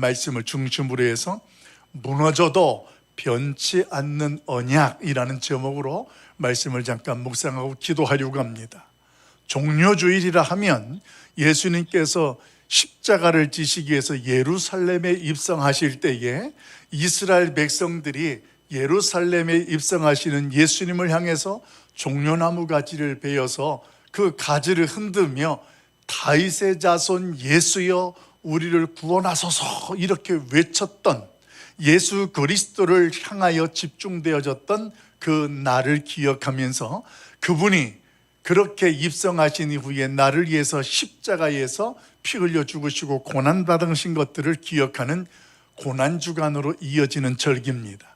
말씀을 중심으로 해서 무너져도 변치 않는 언약이라는 제목으로 말씀을 잠깐 묵상하고 기도하려고 합니다. 종료주일이라 하면 예수님께서 십자가를 지시기 위해서 예루살렘에 입성하실 때에 이스라엘 백성들이 예루살렘에 입성하시는 예수님을 향해서 종려나무 가지를 베어서 그 가지를 흔들며 다윗의 자손 예수여 우리를 구원하소서 이렇게 외쳤던 예수 그리스도를 향하여 집중되어졌던 그 날을 기억하면서 그분이 그렇게 입성하신 이후에 나를 위해서 십자가에서 피 흘려 죽으시고 고난받으신 것들을 기억하는 고난주간으로 이어지는 절기입니다.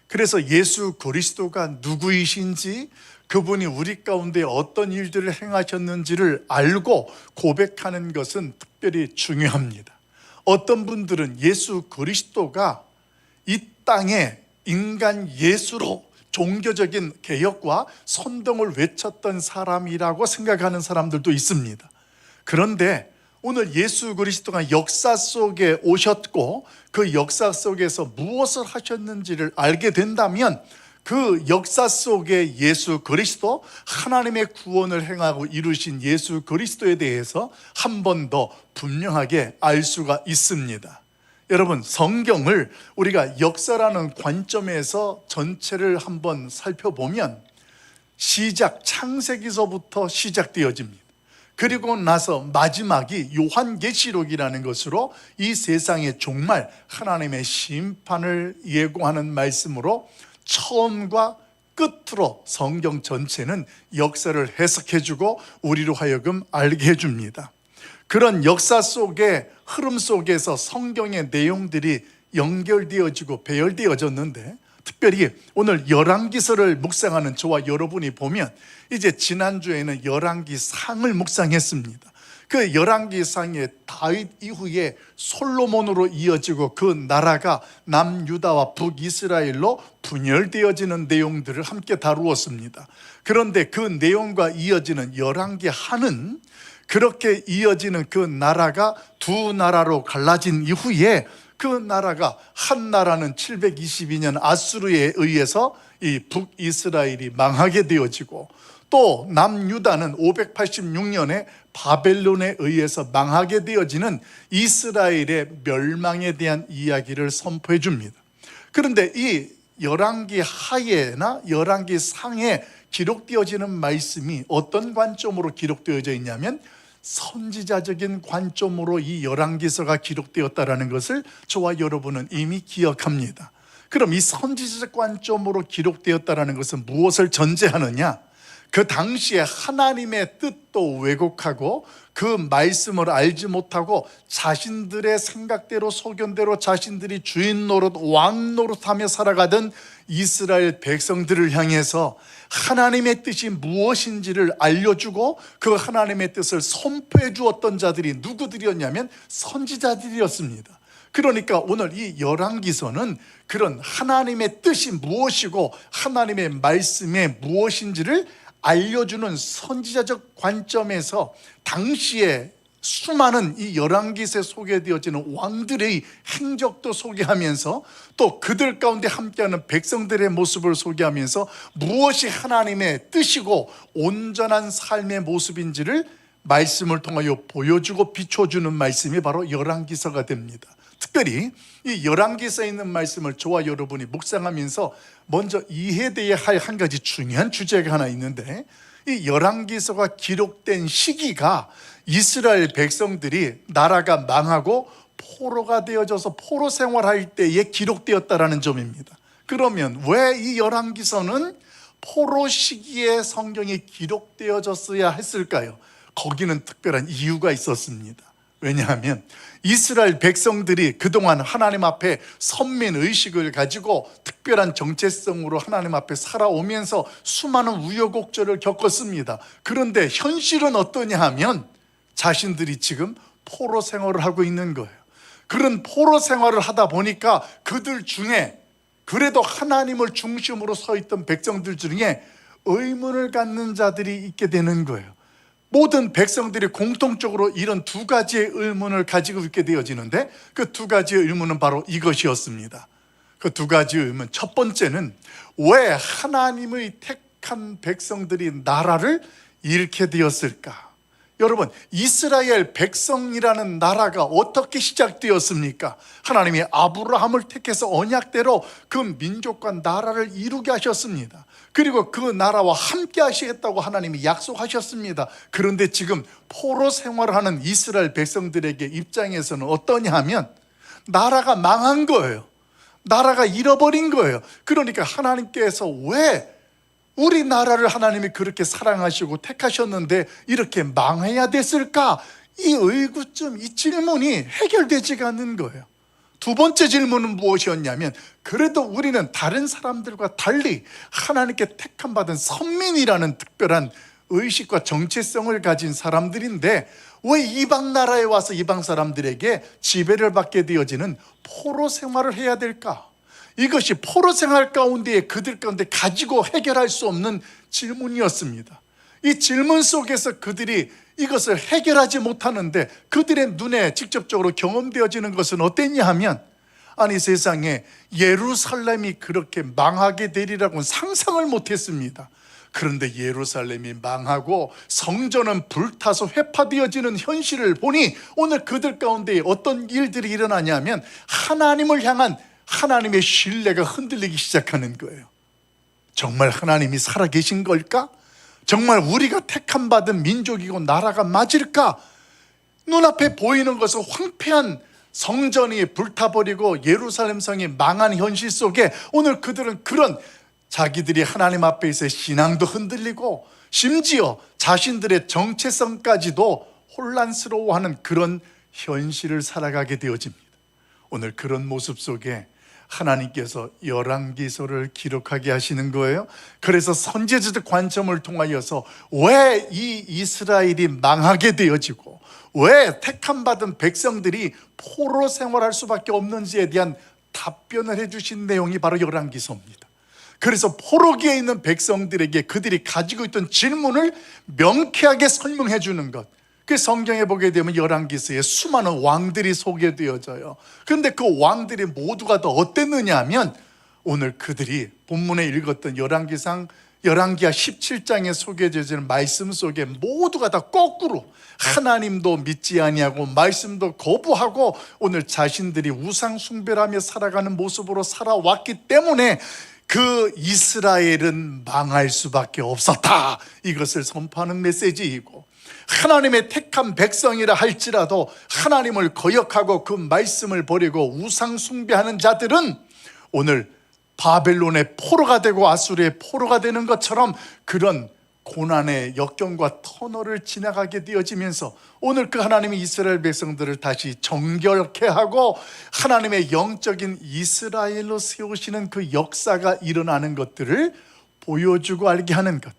그래서 예수 그리스도가 누구이신지, 그분이 우리 가운데 어떤 일들을 행하셨는지를 알고 고백하는 것은 특별히 중요합니다. 어떤 분들은 예수 그리스도가 이 땅에 인간 예수로 종교적인 개혁과 선동을 외쳤던 사람이라고 생각하는 사람들도 있습니다. 그런데 오늘 예수 그리스도가 역사 속에 오셨고 그 역사 속에서 무엇을 하셨는지를 알게 된다면 그 역사 속에 예수 그리스도, 하나님의 구원을 행하고 이루신 예수 그리스도에 대해서 한 번 더 분명하게 알 수가 있습니다. 여러분, 성경을 우리가 역사라는 관점에서 전체를 한번 살펴보면 창세기서부터 시작되어집니다. 그리고 나서 마지막이 요한계시록이라는 것으로 이 세상의 종말, 하나님의 심판을 예고하는 말씀으로 처음과 끝으로 성경 전체는 역사를 해석해주고 우리로 하여금 알게 해줍니다. 그런 역사 속의 흐름 속에서 성경의 내용들이 연결되어지고 배열되어졌는데, 특별히 오늘 열왕기서를 묵상하는 저와 여러분이 보면 이제 지난주에는 열왕기상을 묵상했습니다. 그 열왕기상에 다윗 이후에 솔로몬으로 이어지고 그 나라가 남유다와 북이스라엘로 분열되어지는 내용들을 함께 다루었습니다. 그런데 그 내용과 이어지는 열왕기하는 그렇게 이어지는 그 나라가 두 나라로 갈라진 이후에 그 나라가 한 나라는 722년 아수르에 의해서 이 북이스라엘이 망하게 되어지고 또 남유다는 586년에 바벨론에 의해서 망하게 되어지는 이스라엘의 멸망에 대한 이야기를 선포해 줍니다. 그런데 이 열왕기 하에나 열왕기 상에 기록되어지는 말씀이 어떤 관점으로 기록되어져 있냐면 선지자적인 관점으로 이 열왕기서가 기록되었다는 것을 저와 여러분은 이미 기억합니다. 그럼 이 선지자적 관점으로 기록되었다는 것은 무엇을 전제하느냐? 그 당시에 하나님의 뜻도 왜곡하고 그 말씀을 알지 못하고 자신들의 생각대로 소견대로 자신들이 주인 노릇, 왕 노릇하며 살아가던 이스라엘 백성들을 향해서 하나님의 뜻이 무엇인지를 알려주고 그 하나님의 뜻을 선포해 주었던 자들이 누구들이었냐면 선지자들이었습니다. 그러니까 오늘 이 열왕기서는 그런 하나님의 뜻이 무엇이고 하나님의 말씀이 무엇인지를 알려주는 선지자적 관점에서 당시에 수많은 이 열왕기서에 소개되어지는 왕들의 행적도 소개하면서 또 그들 가운데 함께하는 백성들의 모습을 소개하면서 무엇이 하나님의 뜻이고 온전한 삶의 모습인지를 말씀을 통하여 보여주고 비춰주는 말씀이 바로 열왕기서가 됩니다. 특별히 이 열왕기서에 있는 말씀을 저와 여러분이 묵상하면서 먼저 이해되어야 할 한 가지 중요한 주제가 하나 있는데, 이 열왕기서가 기록된 시기가 이스라엘 백성들이 나라가 망하고 포로가 되어져서 포로 생활할 때에 기록되었다는 점입니다. 그러면 왜 이 열왕기서는 포로 시기에 성경이 기록되어졌어야 했을까요? 거기는 특별한 이유가 있었습니다. 왜냐하면 이스라엘 백성들이 그동안 하나님 앞에 선민의식을 가지고 특별한 정체성으로 하나님 앞에 살아오면서 수많은 우여곡절을 겪었습니다. 그런데 현실은 어떠냐 하면 자신들이 지금 포로 생활을 하고 있는 거예요. 그런 포로 생활을 하다 보니까 그들 중에 그래도 하나님을 중심으로 서 있던 백성들 중에 의문을 갖는 자들이 있게 되는 거예요. 모든 백성들이 공통적으로 이런 두 가지의 의문을 가지고 있게 되어지는데, 그 두 가지의 의문은 바로 이것이었습니다. 그 두 가지의 의문, 첫 번째는 왜 하나님의 택한 백성들이 나라를 잃게 되었을까? 여러분, 이스라엘 백성이라는 나라가 어떻게 시작되었습니까? 하나님이 아브라함을 택해서 언약대로 그 민족과 나라를 이루게 하셨습니다. 그리고 그 나라와 함께 하시겠다고 하나님이 약속하셨습니다. 그런데 지금 포로 생활하는 이스라엘 백성들에게 입장에서는 어떠냐 하면 나라가 망한 거예요. 나라가 잃어버린 거예요. 그러니까 하나님께서 왜 우리나라를 하나님이 그렇게 사랑하시고 택하셨는데 이렇게 망해야 됐을까? 이 의구점, 이 질문이 해결되지가 않는 거예요. 두 번째 질문은 무엇이었냐면, 그래도 우리는 다른 사람들과 달리 하나님께 택함 받은 선민이라는 특별한 의식과 정체성을 가진 사람들인데 왜 이방 나라에 와서 이방 사람들에게 지배를 받게 되어지는 포로 생활을 해야 될까? 이것이 포로 생활 가운데 그들 가운데 가지고 해결할 수 없는 질문이었습니다. 이 질문 속에서 그들이 이것을 해결하지 못하는데 그들의 눈에 직접적으로 경험되어지는 것은 어땠냐 하면, 아니 세상에 예루살렘이 그렇게 망하게 되리라고는 상상을 못했습니다. 그런데 예루살렘이 망하고 성전은 불타서 회파되어지는 현실을 보니 오늘 그들 가운데 어떤 일들이 일어나냐면 하나님을 향한 하나님의 신뢰가 흔들리기 시작하는 거예요. 정말 하나님이 살아계신 걸까? 정말 우리가 택함 받은 민족이고 나라가 맞을까? 눈앞에 보이는 것은 황폐한 성전이 불타버리고 예루살렘 성이 망한 현실 속에 오늘 그들은 그런 자기들이 하나님 앞에서의 신앙도 흔들리고 심지어 자신들의 정체성까지도 혼란스러워하는 그런 현실을 살아가게 되어집니다. 오늘 그런 모습 속에 하나님께서 열왕기서를 기록하게 하시는 거예요. 그래서 선지자적 관점을 통하여서 왜 이 이스라엘이 망하게 되어지고 왜 택함 받은 백성들이 포로 생활할 수밖에 없는지에 대한 답변을 해주신 내용이 바로 열왕기서입니다. 그래서 포로기에 있는 백성들에게 그들이 가지고 있던 질문을 명쾌하게 설명해 주는 것, 그 성경에 보게 되면 열왕기서에 수많은 왕들이 소개되어져요. 그런데 그 왕들이 모두가 다 어땠느냐 하면 오늘 그들이 본문에 읽었던 열왕기하 17장에 소개되어지는 말씀 속에 모두가 다 거꾸로 하나님도 믿지 아니하고 말씀도 거부하고 오늘 자신들이 우상 숭배하며 살아가는 모습으로 살아왔기 때문에 그 이스라엘은 망할 수밖에 없었다, 이것을 선포하는 메시지이고, 하나님의 택한 백성이라 할지라도 하나님을 거역하고 그 말씀을 버리고 우상 숭배하는 자들은 오늘 바벨론의 포로가 되고 아수르의 포로가 되는 것처럼 그런 고난의 역경과 터널을 지나가게 되어지면서 오늘 그 하나님이 이스라엘 백성들을 다시 정결케 하고 하나님의 영적인 이스라엘로 세우시는 그 역사가 일어나는 것들을 보여주고 알게 하는 것.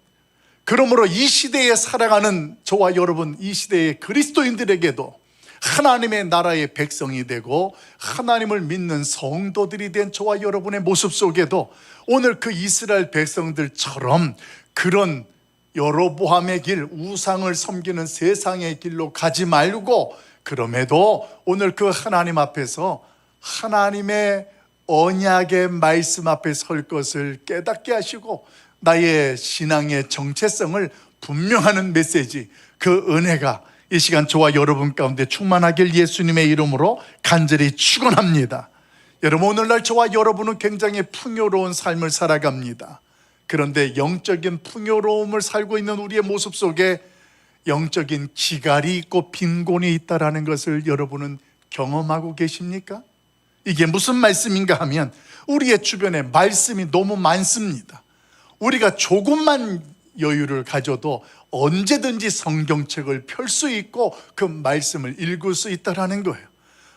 그러므로 이 시대에 살아가는 저와 여러분, 이 시대의 그리스도인들에게도 하나님의 나라의 백성이 되고 하나님을 믿는 성도들이 된 저와 여러분의 모습 속에도 오늘 그 이스라엘 백성들처럼 그런 여로보암의 길, 우상을 섬기는 세상의 길로 가지 말고, 그럼에도 오늘 그 하나님 앞에서 하나님의 언약의 말씀 앞에 설 것을 깨닫게 하시고 나의 신앙의 정체성을 분명하는 메시지, 그 은혜가 이 시간 저와 여러분 가운데 충만하길 예수님의 이름으로 간절히 축원합니다. 여러분, 오늘날 저와 여러분은 굉장히 풍요로운 삶을 살아갑니다. 그런데 영적인 풍요로움을 살고 있는 우리의 모습 속에 영적인 기갈이 있고 빈곤이 있다는 것을 여러분은 경험하고 계십니까? 이게 무슨 말씀인가 하면 우리의 주변에 말씀이 너무 많습니다. 우리가 조금만 여유를 가져도 언제든지 성경책을 펼 수 있고 그 말씀을 읽을 수 있다는 거예요.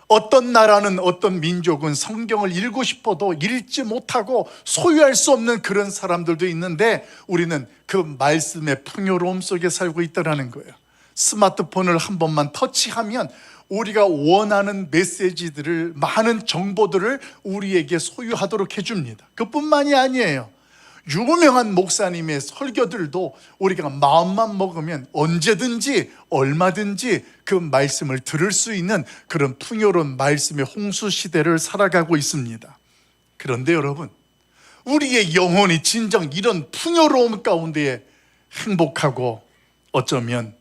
어떤 나라는, 어떤 민족은 성경을 읽고 싶어도 읽지 못하고 소유할 수 없는 그런 사람들도 있는데 우리는 그 말씀의 풍요로움 속에 살고 있다는 거예요. 스마트폰을 한 번만 터치하면 우리가 원하는 메시지들을, 많은 정보들을 우리에게 소유하도록 해줍니다. 그뿐만이 아니에요. 유명한 목사님의 설교들도 우리가 마음만 먹으면 언제든지 얼마든지 그 말씀을 들을 수 있는 그런 풍요로운 말씀의 홍수 시대를 살아가고 있습니다. 그런데 여러분, 우리의 영혼이 진정 이런 풍요로움 가운데에 행복하고 어쩌면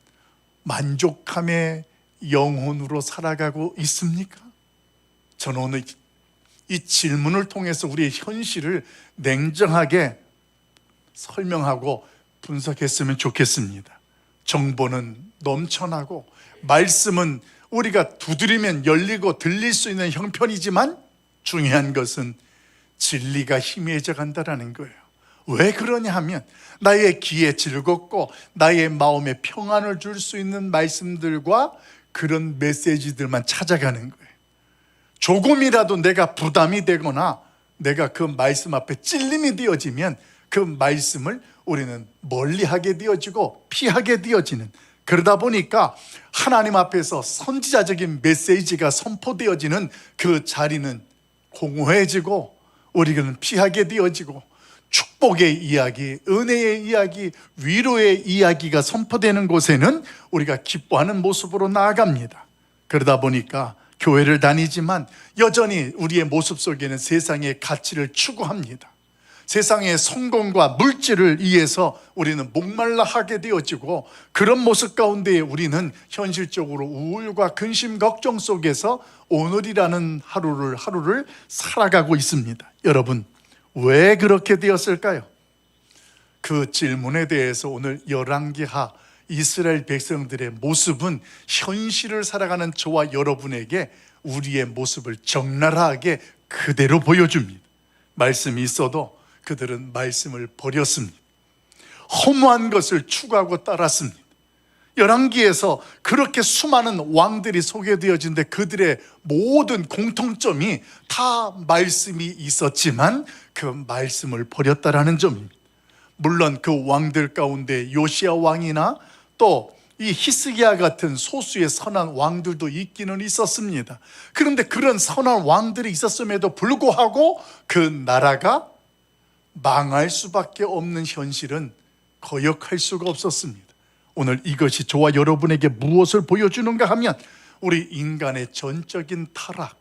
만족함의 영혼으로 살아가고 있습니까? 저는 오늘 이 질문을 통해서 우리의 현실을 냉정하게 설명하고 분석했으면 좋겠습니다. 정보는 넘쳐나고 말씀은 우리가 두드리면 열리고 들릴 수 있는 형편이지만 중요한 것은 진리가 희미해져 간다는 거예요. 왜 그러냐 하면 나의 귀에 즐겁고 나의 마음에 평안을 줄 수 있는 말씀들과 그런 메시지들만 찾아가는 거예요. 조금이라도 내가 부담이 되거나 내가 그 말씀 앞에 찔림이 되어지면 그 말씀을 우리는 멀리하게 되어지고 피하게 되어지는, 그러다 보니까 하나님 앞에서 선지자적인 메시지가 선포되어지는 그 자리는 공허해지고 우리는 피하게 되어지고 축복의 이야기, 은혜의 이야기, 위로의 이야기가 선포되는 곳에는 우리가 기뻐하는 모습으로 나아갑니다. 그러다 보니까 교회를 다니지만 여전히 우리의 모습 속에는 세상의 가치를 추구합니다. 세상의 성공과 물질을 위해서 우리는 목말라 하게 되어지고, 그런 모습 가운데 우리는 현실적으로 우울과 근심, 걱정 속에서 오늘이라는 하루를 살아가고 있습니다. 여러분, 왜 그렇게 되었을까요? 그 질문에 대해서 오늘 열왕기하 이스라엘 백성들의 모습은 현실을 살아가는 저와 여러분에게 우리의 모습을 적나라하게 그대로 보여줍니다. 말씀이 있어도 그들은 말씀을 버렸습니다. 허무한 것을 추구하고 따랐습니다. 열왕기에서 그렇게 수많은 왕들이 소개되어지는데 그들의 모든 공통점이 다 말씀이 있었지만 그 말씀을 버렸다라는 점입니다. 물론 그 왕들 가운데 요시야 왕이나 또 이 히스기야 같은 소수의 선한 왕들도 있기는 있었습니다. 그런데 그런 선한 왕들이 있었음에도 불구하고 그 나라가 망할 수밖에 없는 현실은 거역할 수가 없었습니다. 오늘 이것이 저와 여러분에게 무엇을 보여주는가 하면 우리 인간의 전적인 타락,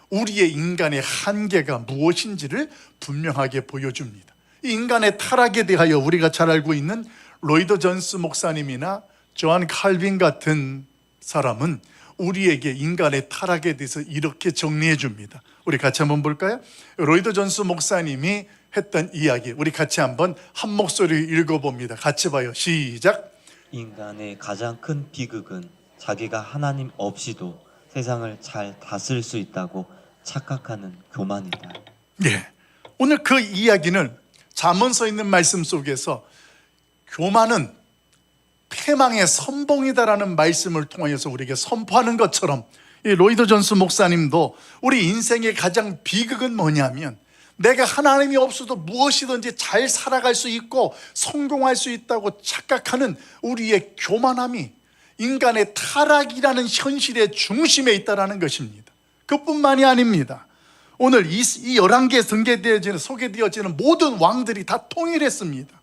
우리의 인간의 한계가 무엇인지를 분명하게 보여줍니다. 이 인간의 타락에 대하여 우리가 잘 알고 있는 로이드 존스 목사님이나 존 칼빈 같은 사람은 우리에게 인간의 타락에 대해서 이렇게 정리해 줍니다. 우리 같이 한번 볼까요? 로이드 존스 목사님이 했던 이야기, 우리 같이 한번 한 목소리 읽어봅니다. 같이 봐요. 시작. 인간의 가장 큰 비극은 자기가 하나님 없이도 세상을 잘 다스릴 수 있다고 착각하는 교만이다. 예, 오늘 그 이야기는 잠언서에 있는 말씀 속에서 교만은 패망의 선봉이다라는 말씀을 통하여서 우리에게 선포하는 것처럼, 이 로이드 존스 목사님도 우리 인생의 가장 비극은 뭐냐면 내가 하나님이 없어도 무엇이든지 잘 살아갈 수 있고 성공할 수 있다고 착각하는 우리의 교만함이 인간의 타락이라는 현실의 중심에 있다는 것입니다. 그뿐만이 아닙니다. 오늘 이 열왕기에 소개되어지는 모든 왕들이 다 통일했습니다.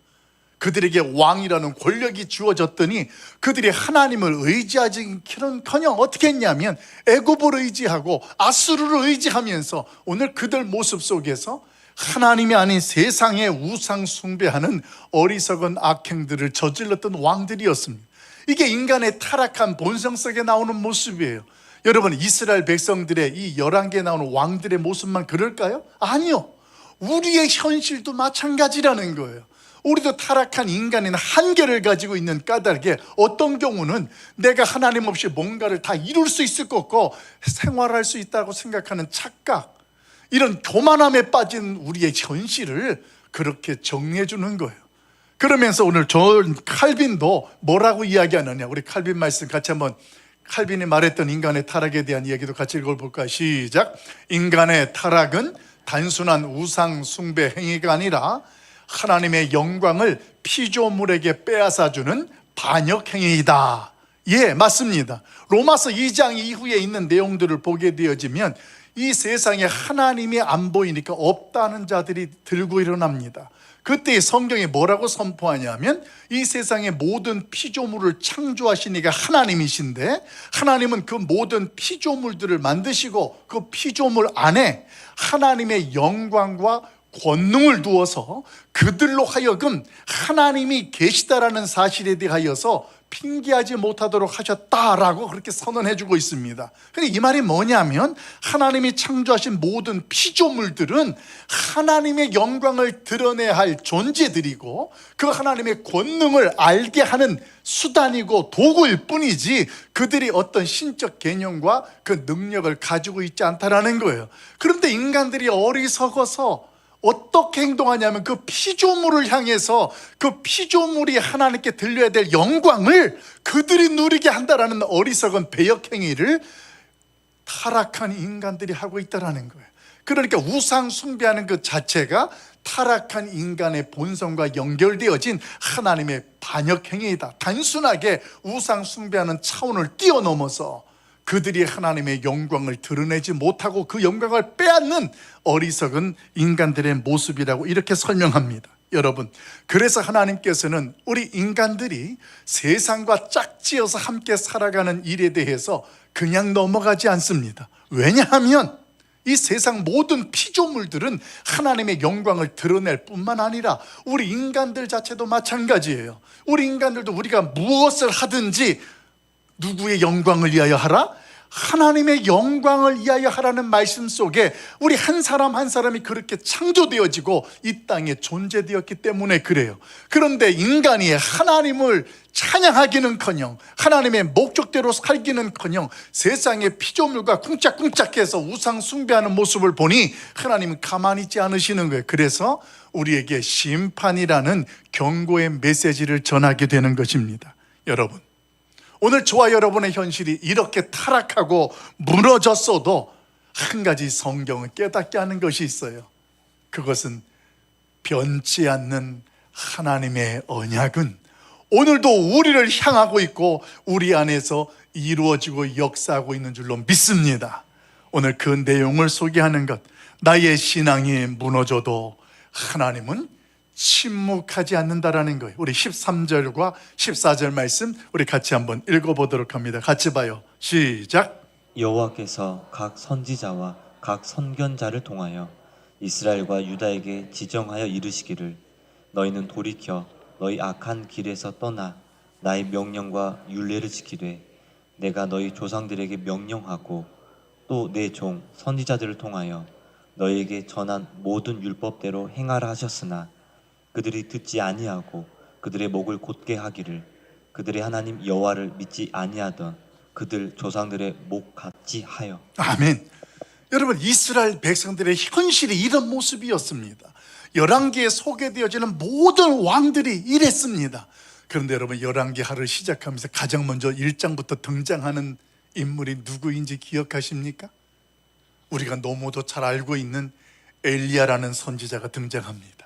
그들에게 왕이라는 권력이 주어졌더니 그들이 하나님을 의지하기는커녕 어떻게 했냐면 애굽을 의지하고 아수르를 의지하면서 오늘 그들 모습 속에서 하나님이 아닌 세상의 우상 숭배하는 어리석은 악행들을 저질렀던 왕들이었습니다. 이게 인간의 타락한 본성 속에 나오는 모습이에요. 여러분, 이스라엘 백성들의 이 11개에 나오는 왕들의 모습만 그럴까요? 아니요. 우리의 현실도 마찬가지라는 거예요. 우리도 타락한 인간인 한계를 가지고 있는 까닭에 어떤 경우는 내가 하나님 없이 뭔가를 다 이룰 수 있을 것 같고 생활할 수 있다고 생각하는 착각, 이런 교만함에 빠진 우리의 현실을 그렇게 정리해 주는 거예요. 그러면서 오늘 존 칼빈도 뭐라고 이야기하느냐, 우리 칼빈 말씀 같이 한번, 칼빈이 말했던 인간의 타락에 대한 이야기도 같이 읽어볼까요? 시작. 인간의 타락은 단순한 우상 숭배 행위가 아니라 하나님의 영광을 피조물에게 빼앗아주는 반역 행위이다. 예, 맞습니다. 로마서 2장 이후에 있는 내용들을 보게 되어지면 이 세상에 하나님이 안 보이니까 없다는 자들이 들고 일어납니다. 그때 성경이 뭐라고 선포하냐면 이 세상의 모든 피조물을 창조하신 이가 하나님이신데, 하나님은 그 모든 피조물들을 만드시고 그 피조물 안에 하나님의 영광과 권능을 두어서 그들로 하여금 하나님이 계시다라는 사실에 대하여서 핑계하지 못하도록 하셨다라고 그렇게 선언해주고 있습니다. 근데 이 말이 뭐냐면, 하나님이 창조하신 모든 피조물들은 하나님의 영광을 드러내야 할 존재들이고 그 하나님의 권능을 알게 하는 수단이고 도구일 뿐이지 그들이 어떤 신적 개념과 그 능력을 가지고 있지 않다라는 거예요. 그런데 인간들이 어리석어서 어떻게 행동하냐면 그 피조물을 향해서 그 피조물이 하나님께 들려야 될 영광을 그들이 누리게 한다라는 어리석은 배역행위를 타락한 인간들이 하고 있다라는 거예요. 그러니까 우상 숭배하는 그 자체가 타락한 인간의 본성과 연결되어진 하나님의 반역행위이다. 단순하게 우상 숭배하는 차원을 뛰어넘어서 그들이 하나님의 영광을 드러내지 못하고 그 영광을 빼앗는 어리석은 인간들의 모습이라고 이렇게 설명합니다. 여러분, 그래서 하나님께서는 우리 인간들이 세상과 짝지어서 함께 살아가는 일에 대해서 그냥 넘어가지 않습니다. 왜냐하면 이 세상 모든 피조물들은 하나님의 영광을 드러낼 뿐만 아니라 우리 인간들 자체도 마찬가지예요. 우리 인간들도 우리가 무엇을 하든지 누구의 영광을 위하여 하라? 하나님의 영광을 위하여 하라는 말씀 속에 우리 한 사람 한 사람이 그렇게 창조되어지고 이 땅에 존재되었기 때문에 그래요. 그런데 인간이 하나님을 찬양하기는커녕 하나님의 목적대로 살기는커녕 세상의 피조물과 쿵짝쿵짝해서 우상 숭배하는 모습을 보니 하나님은 가만히 있지 않으시는 거예요. 그래서 우리에게 심판이라는 경고의 메시지를 전하게 되는 것입니다. 여러분, 오늘 저와 여러분의 현실이 이렇게 타락하고 무너졌어도 한 가지 성경은 깨닫게 하는 것이 있어요. 그것은 변치 않는 하나님의 언약은 오늘도 우리를 향하고 있고 우리 안에서 이루어지고 역사하고 있는 줄로 믿습니다. 오늘 그 내용을 소개하는 것, 나의 신앙이 무너져도 하나님은 침묵하지 않는다라는 거예요. 우리 13절과 14절 말씀 우리 같이 한번 읽어보도록 합니다. 같이 봐요. 시작. 여호와께서 각 선지자와 각 선견자를 통하여 이스라엘과 유다에게 지정하여 이르시기를, 너희는 돌이켜 너희 악한 길에서 떠나 나의 명령과 율례를 지키되 내가 너희 조상들에게 명령하고 또 내 종 선지자들을 통하여 너희에게 전한 모든 율법대로 행하라 하셨으나 그들이 듣지 아니하고 그들의 목을 곧게 하기를 그들의 하나님 여호와를 믿지 아니하던 그들 조상들의 목 같이 하여. 아멘. 여러분, 이스라엘 백성들의 현실이 이런 모습이었습니다. 열왕기에 소개되어지는 모든 왕들이 이랬습니다. 그런데 여러분, 열왕기 하를 시작하면서 가장 먼저 1장부터 등장하는 인물이 누구인지 기억하십니까? 우리가 너무도 잘 알고 있는 엘리야라는 선지자가 등장합니다.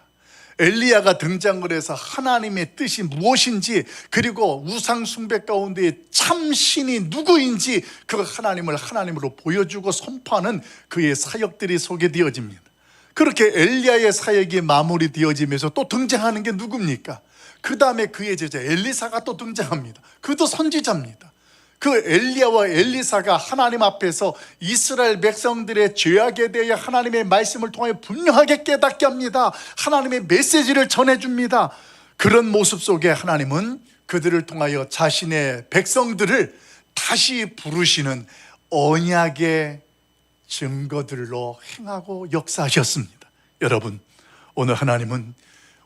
엘리야가 등장을 해서 하나님의 뜻이 무엇인지, 그리고 우상 숭배 가운데 참 신이 누구인지 그 하나님을 하나님으로 보여주고 선포하는 그의 사역들이 소개되어집니다. 그렇게 엘리야의 사역이 마무리되어지면서 또 등장하는 게 누굽니까? 그 다음에 그의 제자 엘리사가 또 등장합니다. 그도 선지자입니다. 그 엘리야와 엘리사가 하나님 앞에서 이스라엘 백성들의 죄악에 대해 하나님의 말씀을 통해 분명하게 깨닫게 합니다. 하나님의 메시지를 전해줍니다. 그런 모습 속에 하나님은 그들을 통하여 자신의 백성들을 다시 부르시는 언약의 증거들로 행하고 역사하셨습니다. 여러분, 오늘 하나님은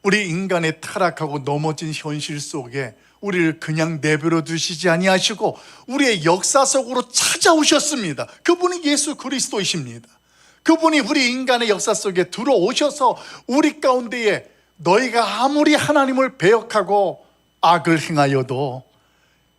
우리 인간의 타락하고 넘어진 현실 속에 우리를 그냥 내버려 두시지 아니하시고 우리의 역사 속으로 찾아오셨습니다. 그분이 예수 그리스도이십니다. 그분이 우리 인간의 역사 속에 들어오셔서 우리 가운데에 너희가 아무리 하나님을 배역하고 악을 행하여도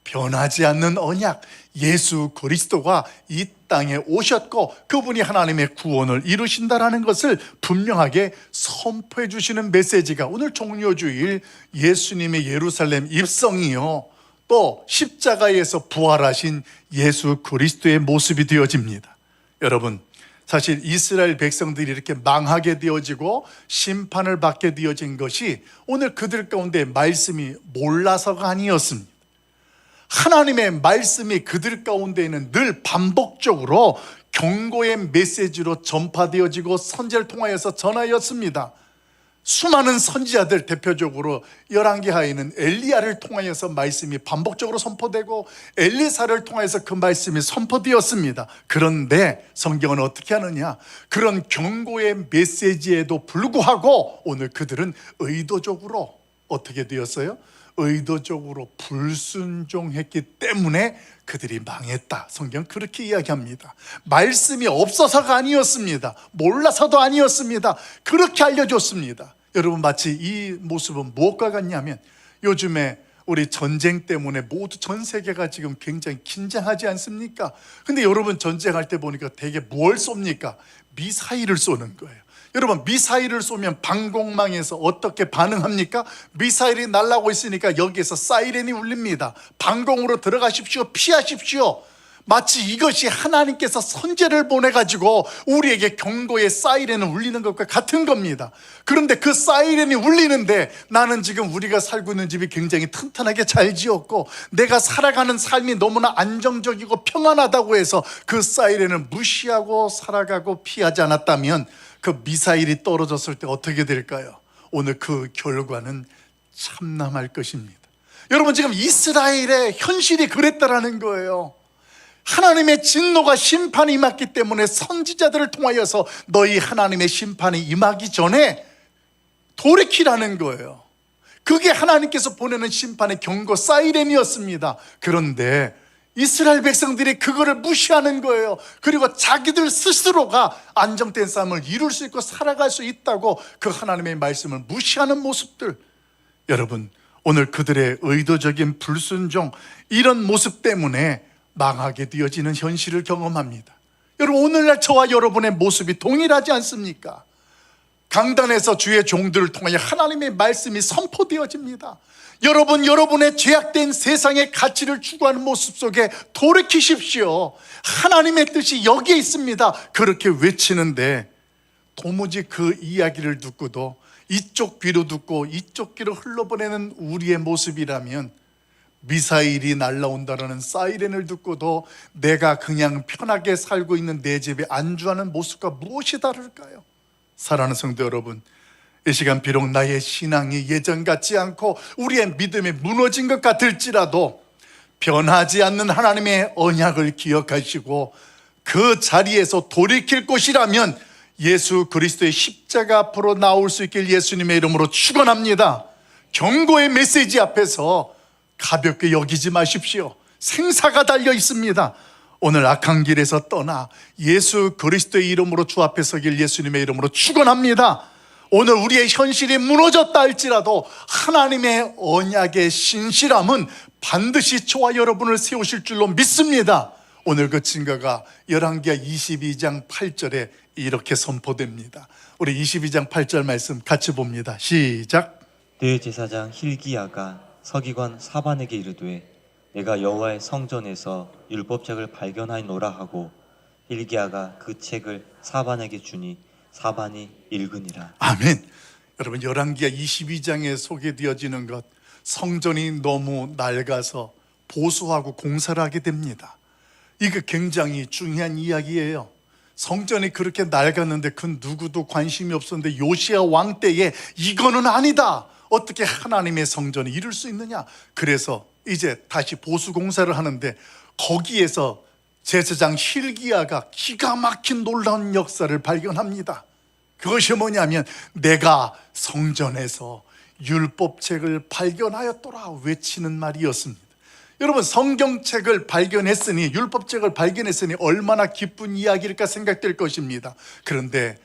변하지 않는 언약 예수 그리스도가 이 땅에 오셨고 그분이 하나님의 구원을 이루신다라는 것을 분명하게 선포해 주시는 메시지가 오늘 종료주일 예수님의 예루살렘 입성이요, 또 십자가에서 부활하신 예수 그리스도의 모습이 되어집니다. 여러분, 사실 이스라엘 백성들이 이렇게 망하게 되어지고 심판을 받게 되어진 것이 오늘 그들 가운데 말씀이 몰라서가 아니었습니다. 하나님의 말씀이 그들 가운데에는 늘 반복적으로 경고의 메시지로 전파되어지고 선지자를 통하여서 전하였습니다. 수많은 선지자들, 대표적으로 열왕기하에는 엘리야를 통하여서 말씀이 반복적으로 선포되고 엘리사를 통하여서 그 말씀이 선포되었습니다. 그런데 성경은 어떻게 하느냐? 그런 경고의 메시지에도 불구하고 오늘 그들은 의도적으로 어떻게 되었어요? 의도적으로 불순종했기 때문에 그들이 망했다. 성경 그렇게 이야기합니다. 말씀이 없어서가 아니었습니다. 몰라서도 아니었습니다. 그렇게 알려줬습니다. 여러분, 마치 이 모습은 무엇과 같냐면, 요즘에 우리 전쟁 때문에 모두 전 세계가 지금 굉장히 긴장하지 않습니까? 근데 여러분, 전쟁할 때 보니까 대개 뭘 쏩니까? 미사일을 쏘는 거예요. 여러분, 미사일을 쏘면 방공망에서 어떻게 반응합니까? 미사일이 날아오고 있으니까 여기에서 사이렌이 울립니다. 방공으로 들어가십시오, 피하십시오. 마치 이것이 하나님께서 선제를 보내가지고 우리에게 경고의 사이렌을 울리는 것과 같은 겁니다. 그런데 그 사이렌이 울리는데 나는 지금 우리가 살고 있는 집이 굉장히 튼튼하게 잘 지었고 내가 살아가는 삶이 너무나 안정적이고 평안하다고 해서 그 사이렌을 무시하고 살아가고 피하지 않았다면 그 미사일이 떨어졌을 때 어떻게 될까요? 오늘 그 결과는 참담할 것입니다. 여러분, 지금 이스라엘의 현실이 그랬다라는 거예요. 하나님의 진노가 심판이 임했기 때문에 선지자들을 통하여서 너희 하나님의 심판이 임하기 전에 돌이키라는 거예요. 그게 하나님께서 보내는 심판의 경고 사이렌이었습니다. 그런데 이스라엘 백성들이 그거를 무시하는 거예요. 그리고 자기들 스스로가 안정된 삶을 이룰 수 있고 살아갈 수 있다고 그 하나님의 말씀을 무시하는 모습들. 여러분, 오늘 그들의 의도적인 불순종, 이런 모습 때문에 망하게 되어지는 현실을 경험합니다. 여러분, 오늘날 저와 여러분의 모습이 동일하지 않습니까? 강단에서 주의 종들을 통하여 하나님의 말씀이 선포되어집니다. 여러분, 여러분의 죄악된 세상의 가치를 추구하는 모습 속에 돌이키십시오. 하나님의 뜻이 여기에 있습니다. 그렇게 외치는데 도무지 그 이야기를 듣고도 이쪽 귀로 듣고 이쪽 귀로 흘러보내는 우리의 모습이라면, 미사일이 날라온다라는 사이렌을 듣고도 내가 그냥 편하게 살고 있는 내 집에 안주하는 모습과 무엇이 다를까요? 사랑하는 성도 여러분, 이 시간 비록 나의 신앙이 예전 같지 않고 우리의 믿음이 무너진 것 같을지라도 변하지 않는 하나님의 언약을 기억하시고 그 자리에서 돌이킬 곳이라면 예수 그리스도의 십자가 앞으로 나올 수 있길 예수님의 이름으로 축원합니다. 경고의 메시지 앞에서 가볍게 여기지 마십시오. 생사가 달려 있습니다. 오늘 악한 길에서 떠나 예수 그리스도의 이름으로 주 앞에 서길 예수님의 이름으로 축원합니다. 오늘 우리의 현실이 무너졌다 할지라도 하나님의 언약의 신실함은 반드시 저와 여러분을 세우실 줄로 믿습니다. 오늘 그 증거가 열왕기하 22장 8절에 이렇게 선포됩니다. 우리 22장 8절 말씀 같이 봅니다. 시작. 대제사장 hil기야가 서기관 사반에게 이르되 내가 여호와의 성전에서 율법책을 발견하노라 하고 hil기야가 그 책을 사반에게 주니 사반이 읽으니라. 아멘. 여러분, 열왕기하 22장에 소개되어지는 것, 성전이 너무 낡아서 보수하고 공사를 하게 됩니다. 이거 굉장히 중요한 이야기예요. 성전이 그렇게 낡았는데 그 누구도 관심이 없었는데 요시야 왕 때에 이거는 아니다, 어떻게 하나님의 성전이 이룰 수 있느냐. 그래서 이제 다시 보수 공사를 하는데 거기에서 제사장 hil기야가 기가 막힌 놀라운 역사를 발견합니다. 그것이 뭐냐면 내가 성전에서 율법책을 발견하였더라 외치는 말이었습니다. 여러분, 성경책을 발견했으니, 율법책을 발견했으니 얼마나 기쁜 이야기일까 생각될 것입니다. 그런데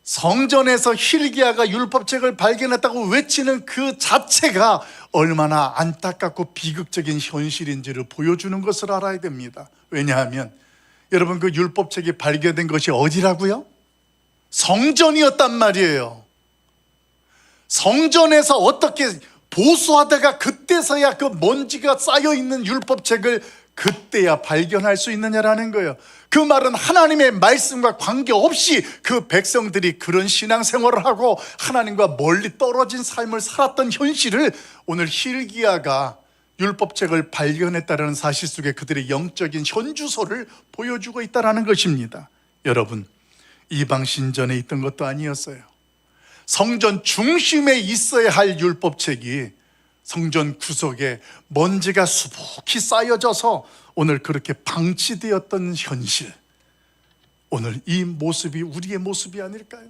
성전에서 hil기야가 율법책을 발견했다고 외치는 그 자체가 얼마나 안타깝고 비극적인 현실인지를 보여주는 것을 알아야 됩니다. 왜냐하면 여러분, 그 율법책이 발견된 것이 어디라고요? 성전이었단 말이에요. 성전에서 어떻게 보수하다가 그때서야 그 먼지가 쌓여있는 율법책을 그때야 발견할 수 있느냐라는 거예요. 그 말은 하나님의 말씀과 관계없이 그 백성들이 그런 신앙생활을 하고 하나님과 멀리 떨어진 삶을 살았던 현실을 오늘 hilki야가 율법책을 발견했다는 사실 속에 그들의 영적인 현주소를 보여주고 있다는 것입니다. 여러분, 이방 신전에 있던 것도 아니었어요. 성전 중심에 있어야 할 율법책이 성전 구석에 먼지가 수북히 쌓여져서 오늘 그렇게 방치되었던 현실, 오늘 이 모습이 우리의 모습이 아닐까요?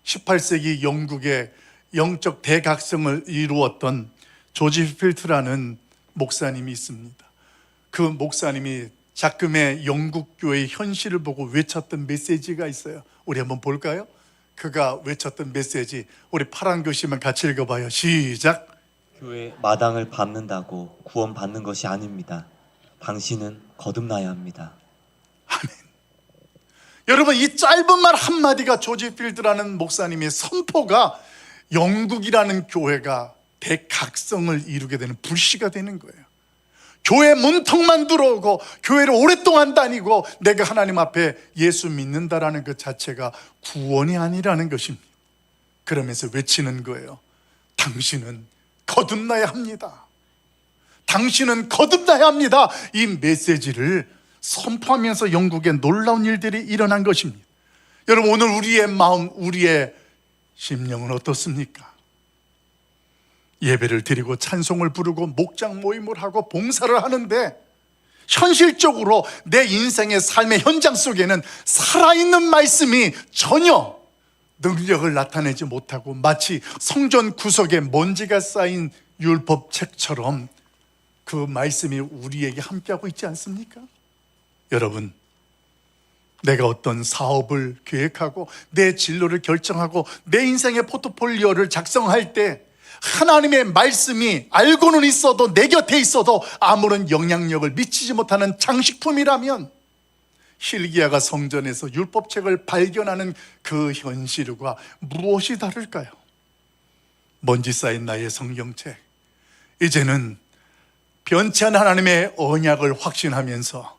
18세기 영국의 영적 대각성을 이루었던 조지 필트라는 목사님이 있습니다. 그 목사님이 작금의 영국 교회의 현실을 보고 외쳤던 메시지가 있어요. 우리 한번 볼까요? 그가 외쳤던 메시지, 우리 파란 글씨만 같이 읽어봐요. 시작. 교회 마당을 밟는다고 구원받는 것이 아닙니다. 당신은 거듭나야 합니다. 아멘. 여러분, 이 짧은 말 한마디가 조지 필드라는 목사님의 선포가 영국이라는 교회가 대각성을 이루게 되는 불씨가 되는 거예요. 교회 문턱만 들어오고 교회를 오랫동안 다니고 내가 하나님 앞에 예수 믿는다라는 것 자체가 구원이 아니라는 것입니다. 그러면서 외치는 거예요. 당신은 거듭나야 합니다. 당신은 거듭나야 합니다. 이 메시지를 선포하면서 영국에 놀라운 일들이 일어난 것입니다. 여러분, 오늘 우리의 마음, 우리의 심령은 어떻습니까? 예배를 드리고 찬송을 부르고 목장 모임을 하고 봉사를 하는데 현실적으로 내 인생의 삶의 현장 속에는 살아있는 말씀이 전혀 능력을 나타내지 못하고 마치 성전 구석에 먼지가 쌓인 율법책처럼 그 말씀이 우리에게 함께하고 있지 않습니까? 여러분, 내가 어떤 사업을 계획하고 내 진로를 결정하고 내 인생의 포트폴리오를 작성할 때 하나님의 말씀이 알고는 있어도 내 곁에 있어도 아무런 영향력을 미치지 못하는 장식품이라면 hilki야가 성전에서 율법책을 발견하는 그 현실과 무엇이 다를까요? 먼지 쌓인 나의 성경책, 이제는 변치 않은 하나님의 언약을 확신하면서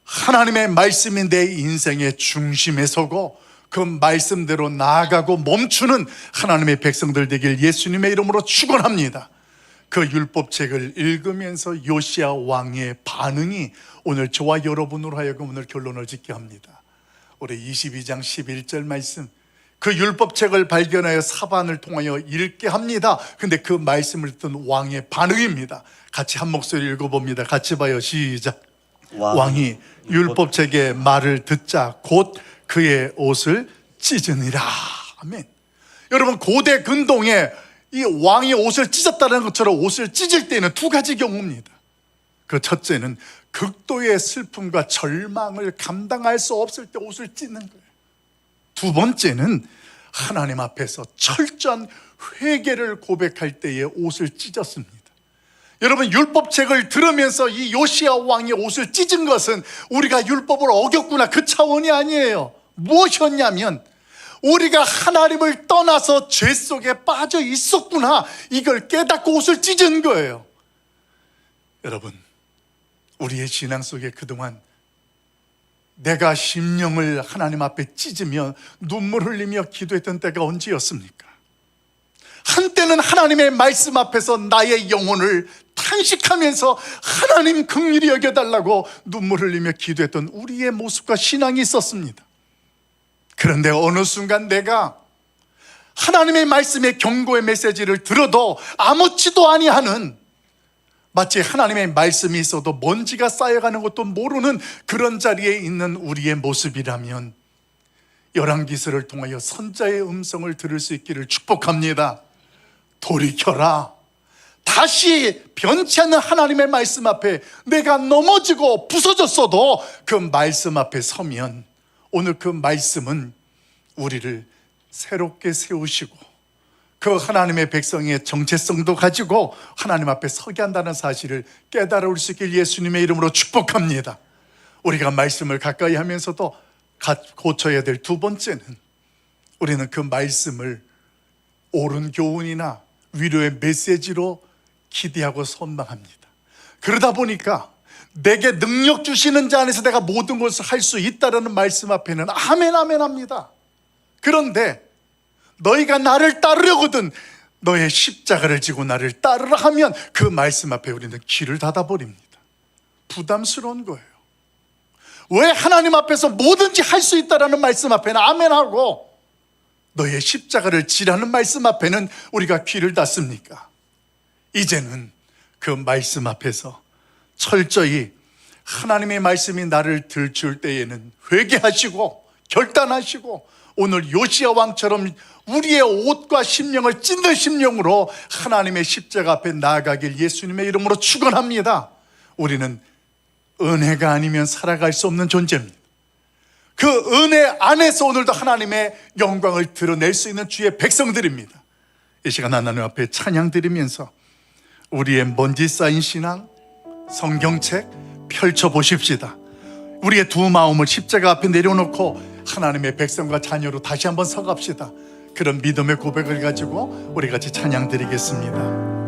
하나님의 말씀이 내 인생의 중심에 서고 그 말씀대로 나아가고 멈추는 하나님의 백성들 되길 예수님의 이름으로 축원합니다. 그 율법책을 읽으면서 요시야 왕의 반응이 오늘 저와 여러분으로 하여금 오늘 결론을 짓게 합니다. 우리 22장 11절 말씀, 그 율법책을 발견하여 사반을 통하여 읽게 합니다. 근데 그 말씀을 듣던 왕의 반응입니다. 같이 한 목소리 읽어봅니다. 같이 봐요. 시작. 왕이 율법책의 말을 듣자 곧 그의 옷을 찢으니라. 아멘. 여러분, 고대 근동에 이 왕이 옷을 찢었다는 것처럼 옷을 찢을 때는 두 가지 경우입니다. 그 첫째는 극도의 슬픔과 절망을 감당할 수 없을 때 옷을 찢는 거예요. 두 번째는 하나님 앞에서 철저한 회개를 고백할 때에 옷을 찢었습니다. 여러분, 율법책을 들으면서 이 요시야 왕의 옷을 찢은 것은 우리가 율법을 어겼구나 그 차원이 아니에요. 무엇이었냐면 우리가 하나님을 떠나서 죄 속에 빠져 있었구나, 이걸 깨닫고 옷을 찢은 거예요. 여러분, 우리의 신앙 속에 그동안 내가 심령을 하나님 앞에 찢으며 눈물 흘리며 기도했던 때가 언제였습니까? 한때는 하나님의 말씀 앞에서 나의 영혼을 탄식하면서 하나님 긍휼히 여겨달라고 눈물 흘리며 기도했던 우리의 모습과 신앙이 있었습니다. 그런데 어느 순간 내가 하나님의 말씀의 경고의 메시지를 들어도 아무렇지도 아니하는, 마치 하나님의 말씀이 있어도 먼지가 쌓여가는 것도 모르는 그런 자리에 있는 우리의 모습이라면 열왕기서를 통하여 선자의 음성을 들을 수 있기를 축복합니다. 돌이켜라. 다시 변치 않는 하나님의 말씀 앞에 내가 넘어지고 부서졌어도 그 말씀 앞에 서면 오늘 그 말씀은 우리를 새롭게 세우시고 그 하나님의 백성의 정체성도 가지고 하나님 앞에 서게 한다는 사실을 깨달아 올 수 있길 예수님의 이름으로 축복합니다. 우리가 말씀을 가까이 하면서도 고쳐야 될 두 번째는 우리는 그 말씀을 옳은 교훈이나 위로의 메시지로 기대하고 선망합니다. 그러다 보니까 내게 능력 주시는 자 안에서 내가 모든 것을 할 수 있다라는 말씀 앞에는 아멘 아멘 합니다. 그런데 너희가 나를 따르려거든 너의 십자가를 지고 나를 따르라 하면 그 말씀 앞에 우리는 귀를 닫아버립니다. 부담스러운 거예요. 왜 하나님 앞에서 뭐든지 할 수 있다라는 말씀 앞에는 아멘하고 너의 십자가를 지라는 말씀 앞에는 우리가 귀를 닫습니까? 이제는 그 말씀 앞에서 철저히 하나님의 말씀이 나를 들출 때에는 회개하시고 결단하시고 오늘 요시야 왕처럼 우리의 옷과 심령을 찢는 심령으로 하나님의 십자가 앞에 나아가길 예수님의 이름으로 축원합니다. 우리는 은혜가 아니면 살아갈 수 없는 존재입니다. 그 은혜 안에서 오늘도 하나님의 영광을 드러낼 수 있는 주의 백성들입니다. 이 시간 하나님 앞에 찬양 드리면서 우리의 먼지 쌓인 신앙 성경책 펼쳐보십시다. 우리의 두 마음을 십자가 앞에 내려놓고 하나님의 백성과 자녀로 다시 한번 서갑시다. 그런 믿음의 고백을 가지고 우리 같이 찬양 드리겠습니다.